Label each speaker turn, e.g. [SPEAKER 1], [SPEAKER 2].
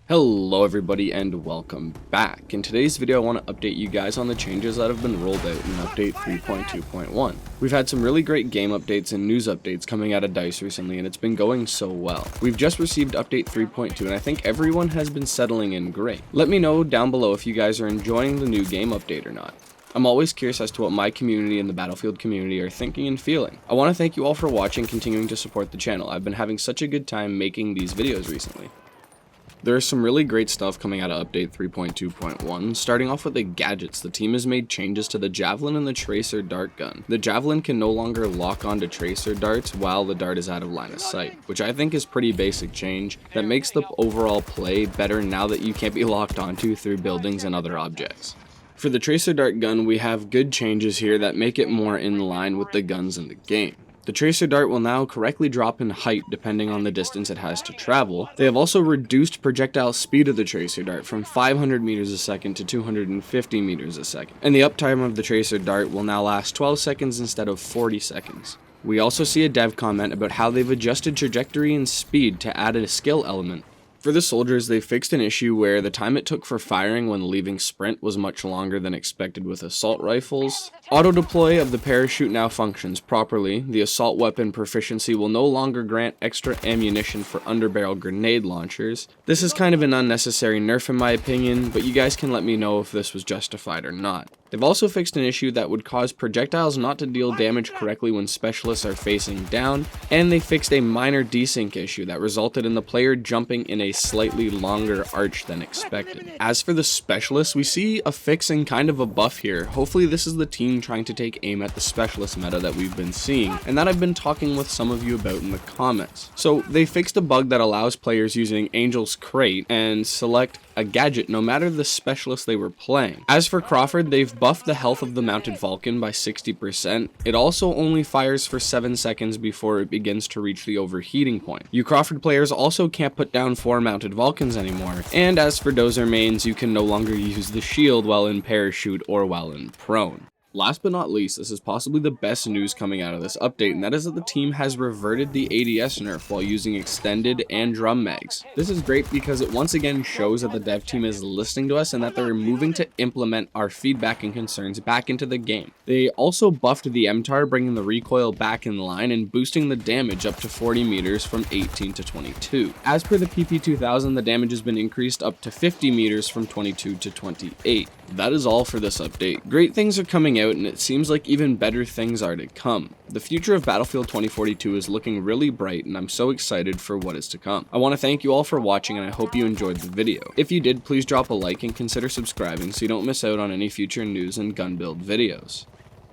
[SPEAKER 1] Hello everybody and welcome back. In today's video I want to update you guys on the changes that have been rolled out in update 3.2.1. We've had some really great game updates and news updates coming out of DICE recently and it's been going so well. We've just received update 3.2 and I think everyone has been settling in great. Let me know down below if you guys are enjoying the new game update or not. I'm always curious as to what my community and the Battlefield community are thinking and feeling. I want to thank you all for watching, continuing to support the channel. I've been having such a good time making these videos recently. There is some really great stuff coming out of update 3.2.1. Starting off with the gadgets, the team has made changes to the Javelin and the Tracer dart gun. The Javelin can no longer lock onto Tracer darts while the dart is out of line of sight, which I think is pretty basic change that makes the overall play better now that you can't be locked onto through buildings and other objects. For the Tracer dart gun, we have good changes here that make it more in line with the guns in the game. The Tracer dart will now correctly drop in height depending on the distance it has to travel. They have also reduced projectile speed of the Tracer dart from 500 meters a second to 250 meters a second. And the uptime of the Tracer dart will now last 12 seconds instead of 40 seconds. We also see a dev comment about how they've adjusted trajectory and speed to add a skill element. For the soldiers, they fixed an issue where the time it took for firing when leaving sprint was much longer than expected with assault rifles. Auto deploy of the parachute now functions properly. The assault weapon proficiency will no longer grant extra ammunition for underbarrel grenade launchers. This is kind of an unnecessary nerf in my opinion, but you guys can let me know if this was justified or not. They've also fixed an issue that would cause projectiles not to deal damage correctly when specialists are facing down, and they fixed a minor desync issue that resulted in the player jumping in a slightly longer arch than expected. As for the specialists, we see a fix and kind of a buff here. Hopefully this is the team trying to take aim at the specialist meta that we've been seeing, and that I've been talking with some of you about in the comments. So they fixed a bug that allows players using Angel's Crate and select a gadget no matter the specialist they were playing. As for Crawford, they've buffed the health of the mounted Falcon by 60%. It also only fires for 7 seconds before it begins to reach the overheating point. You Crawford players also can't put down 4 mounted Vulcans anymore. And as for Dozer mains, you can no longer use the shield while in parachute or while in prone. Last but not least, this is possibly the best news coming out of this update, and that is that the team has reverted the ADS nerf while using extended and drum mags. This is great because it once again shows that the dev team is listening to us and that they're moving to implement our feedback and concerns back into the game. They also buffed the MTAR, bringing the recoil back in line and boosting the damage up to 40 meters from 18 to 22. As per the PP2000, the damage has been increased up to 50 meters from 22 to 28. That is all for this update. Great things are coming out and it seems like even better things are to come. The future of Battlefield 2042 is looking really bright and I'm so excited for what is to come. I want to thank you all for watching and I hope you enjoyed the video. If you did, please drop a like and consider subscribing so you don't miss out on any future news and gun build videos.